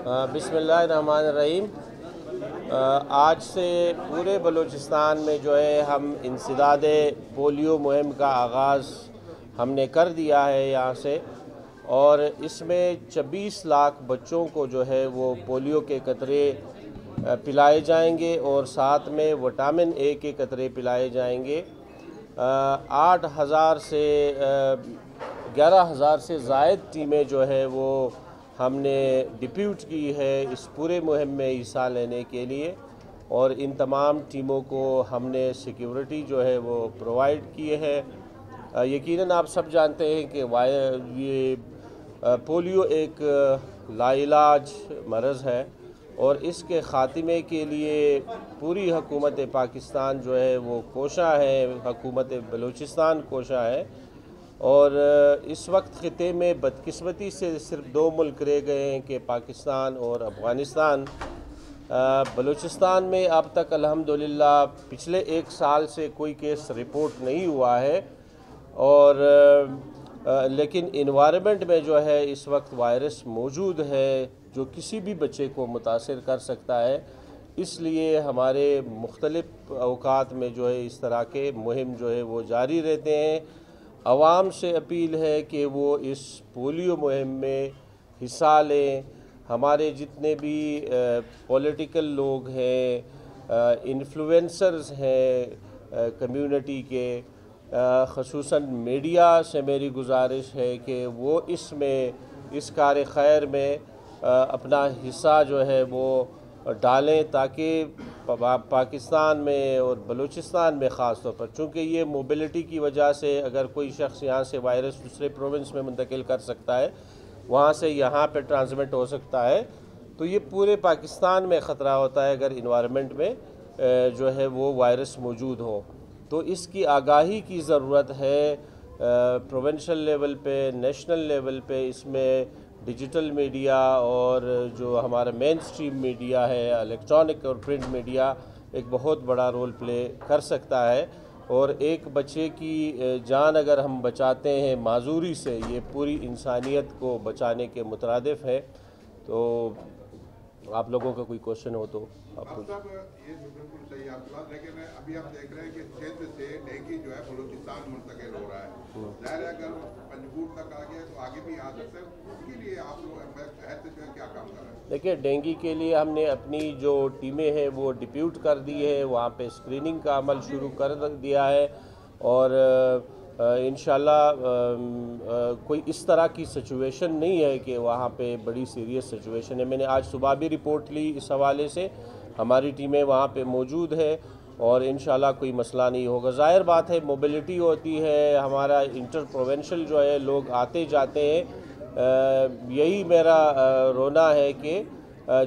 बिस्मिल्लाहिर्रहमानिर्रहीम। आज से पूरे बलूचिस्तान में जो है हम इंसदाद पोलियो मुहिम का आगाज़ हमने कर दिया है यहाँ से, और इसमें 26 लाख बच्चों को जो है वो पोलियो के कतरे पिलाए जाएंगे और साथ में विटामिन ए के कतरे पिलाए जाएंगे। 8,000 से 11,000 से ज़ायद टीमें जो है वो हमने डिप्यूट की है इस पूरे मुहिम में हिस्सा लेने के लिए, और इन तमाम टीमों को हमने सिक्योरिटी जो है वो प्रोवाइड किए है। यकीनन आप सब जानते हैं कि ये पोलियो एक लाइलाज मरज़ है और इसके ख़ात्मे के लिए पूरी हुकूमत पाकिस्तान जो है वो कोशा है, हुकूमत बलूचिस्तान कोशा है। और इस वक्त ख़िते में बदकिस्मती से सिर्फ 2 मुल्क रह गए हैं कि पाकिस्तान और अफ़गानिस्तान। बलूचिस्तान में अब तक अल्हम्दुलिल्लाह पिछले 1 साल से कोई केस रिपोर्ट नहीं हुआ है, और लेकिन इन्वायरमेंट में जो है इस वक्त वायरस मौजूद है जो किसी भी बच्चे को मुतासिर कर सकता है। इसलिए हमारे मुख्तलिफ़ अवकात में जो है इस तरह के मुहिम जो है वो जारी रहते हैं। आवाम से अपील है कि वो इस पोलियो मुहिम में हिस्सा लें। हमारे जितने भी पॉलिटिकल लोग हैं, इन्फ्लुएंसर्स हैं कम्युनिटी के, ख़ुसूसन मीडिया से मेरी गुजारिश है कि वो इसमें इस कार खैर में अपना हिस्सा जो है वो डालें, ताकि पाकिस्तान में और बलूचिस्तान में ख़ास तौर पर, चूँकि ये मोबिलिटी की वजह से अगर कोई शख्स यहाँ से वायरस दूसरे प्रोविंस में मुंतकिल कर सकता है, वहाँ से यहाँ पे ट्रांसमिट हो सकता है, तो ये पूरे पाकिस्तान में ख़तरा होता है अगर इन्वायरमेंट में जो है वो वायरस मौजूद हो। तो इसकी आगाही की ज़रूरत है प्रोविंशियल लेवल पे, नेशनल लेवल पे। इसमें डिजिटल मीडिया और जो हमारा मेन स्ट्रीम मीडिया है, इलेक्ट्रॉनिक और प्रिंट मीडिया, एक बहुत बड़ा रोल प्ले कर सकता है। और एक बच्चे की जान अगर हम बचाते हैं माजूरी से, ये पूरी इंसानियत को बचाने के मुतरादिफ है। तो आप लोगों का कोई क्वेश्चन हो तो आप पूछ। ये बिल्कुल सही आपकी बात, लेकिन अभी हम देख रहे हैं कि क्षेत्र से डेंगू जो है बलूचिस्तान मुंतकिल हो रहा है। ज़ाहिर है अगर पंजगुट तक आ गया तो आगे भी आ सकते हैं, उसके लिए आप लोग जो है क्या काम कर रहे हैं? देखिए, डेंगू के लिए हमने अपनी जो टीमें हैं वो डिप्यूट कर दी है, वहाँ पे स्क्रीनिंग का अमल शुरू कर दिया है, और इंशाल्लाह कोई इस तरह की सिचुएशन नहीं है कि वहाँ पे बड़ी सीरियस सिचुएशन है। मैंने आज सुबह भी रिपोर्ट ली इस हवाले से, हमारी टीमें वहाँ पे मौजूद है और इंशाल्लाह कोई मसला नहीं होगा। ज़ाहिर बात है, मोबिलिटी होती है, हमारा इंटर प्रोविंशियल जो है लोग आते जाते हैं। यही मेरा रोना है कि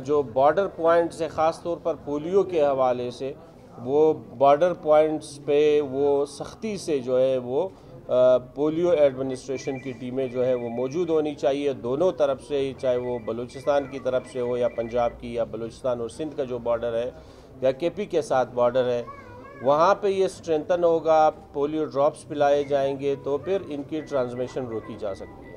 जो बॉर्डर पॉइंट्स है, ख़ास तौर पर पोलियो के हवाले से, वो बॉर्डर पॉइंट्स पे वो सख्ती से जो है वो पोलियो एडमिनिस्ट्रेशन की टीमें जो है वो मौजूद होनी चाहिए दोनों तरफ से, चाहे वो बलूचिस्तान की तरफ से हो या पंजाब की, या बलूचिस्तान और सिंध का जो बॉर्डर है या केपी के साथ बॉर्डर है, वहाँ पे ये स्ट्रेंथन होगा, पोलियो ड्रॉप्स पिलाए जाएंगे तो फिर इनकी ट्रांसमिशन रोकी जा सकती है।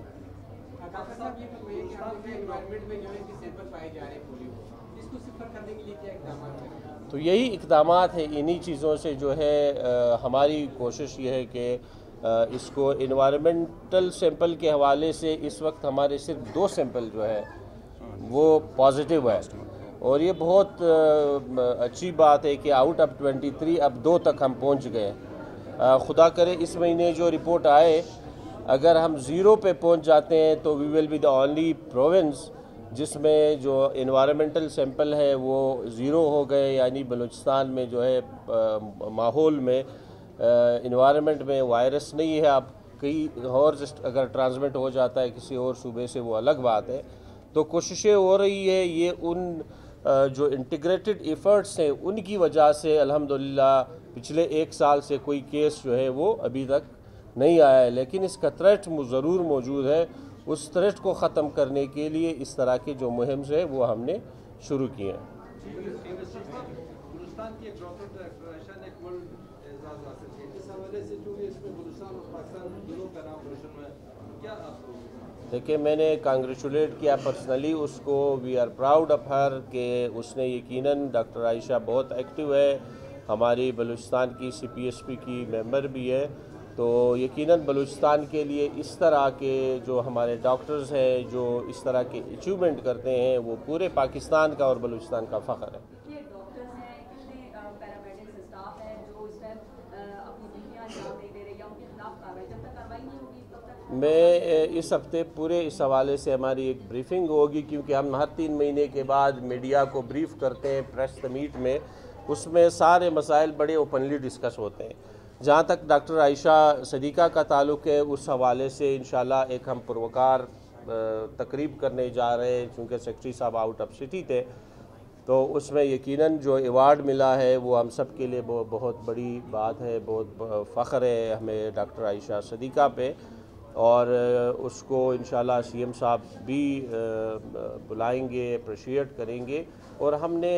तो यही इक़दामात है, इन्हीं चीज़ों से जो है हमारी कोशिश ये है कि इसको इन्वायरमेंटल सैंपल के हवाले से इस वक्त हमारे सिर्फ 2 सैंपल जो है वो पॉजिटिव है, और ये बहुत अच्छी बात है कि आउट ऑफ 23 अब 2 तक हम पहुंच गए। खुदा करे इस महीने जो रिपोर्ट आए, अगर हम 0 पे पहुंच जाते हैं तो we will be the only province जिसमें जो इन्वायरमेंटल सैंपल है वो 0 हो गए, यानी बलूचिस्तान में जो है माहौल में इन्वायरमेंट में वायरस नहीं है। अब कहीं और अगर ट्रांसमिट हो जाता है किसी और सूबे से, वो अलग बात है। तो कोशिशें हो रही है, ये उन जो इंटीग्रेटेड एफ़र्ट्स हैं उनकी वजह से अल्हम्दुलिल्लाह पिछले 1 साल से कोई केस जो है वो अभी तक नहीं आया है, लेकिन इसका थ्रेट ज़रूर मौजूद है। उस थ्रेट को ख़त्म करने के लिए इस तरह के जो मुहिम है वो हमने शुरू किए हैं। देखिए, मैंने कांग्रेचुलेट किया पर्सनली उसको। We are proud of her कि उसने यकीनन, डॉक्टर आयशा बहुत एक्टिव है, हमारी बलूचिस्तान की CPSP की मेंबर भी है, तो यकीनन बलूचिस्तान के लिए इस तरह के जो हमारे डॉक्टर्स हैं जो इस तरह के अचीवमेंट करते हैं वो पूरे पाकिस्तान का और बलूचिस्तान का फ़ख्र है। कितने डॉक्टर्स हैं, कितने पैरामेडिक्स स्टाफ है जो इस टाइम अपनी ड्यूटियां अंजाम नहीं दे रहे या उनके खिलाफ कार्रवाई, जब तक कार्रवाई नहीं होगी तब तक मैं इस हफ्ते पूरे इस हवाले से हमारी एक ब्रीफिंग होगी, क्योंकि हम हर 3 महीने के बाद मीडिया को ब्रीफ करते हैं प्रेस मीट में, उसमें सारे मसाइल बड़े ओपनली डिस्कस होते हैं। जहाँ तक डॉक्टर आयशा सदीक़ा का ताल्लुक़ है, उस हवाले से इंशाल्लाह एक हम पुरवकार तकरीब करने जा रहे हैं, चूँकि सेक्रेटरी साहब आउट ऑफ सिटी थे, तो उसमें यकीनन जो अवार्ड मिला है वो हम सब के लिए बहुत बड़ी बात है, बहुत फ़ख्र है हमें डॉक्टर आयशा सदीक़ा पे, और उसको इंशाल्लाह CM साहब भी बुलाएंगे, अप्रिशिएट करेंगे। और हमने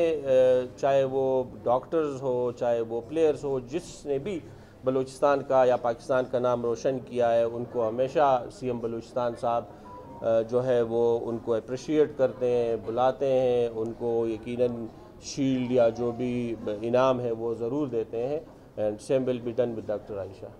चाहे वो डॉक्टर्स हो, चाहे वो प्लेयर्स हो, जिसने भी बलूचिस्तान का या पाकिस्तान का नाम रोशन किया है, उनको हमेशा CM बलूचिस्तान साहब जो है वो उनको अप्रिशिएट करते हैं, बुलाते हैं, उनको यकीनन शील्ड या जो भी इनाम है वो ज़रूर देते हैं। And same will be done with doctor Ayesha.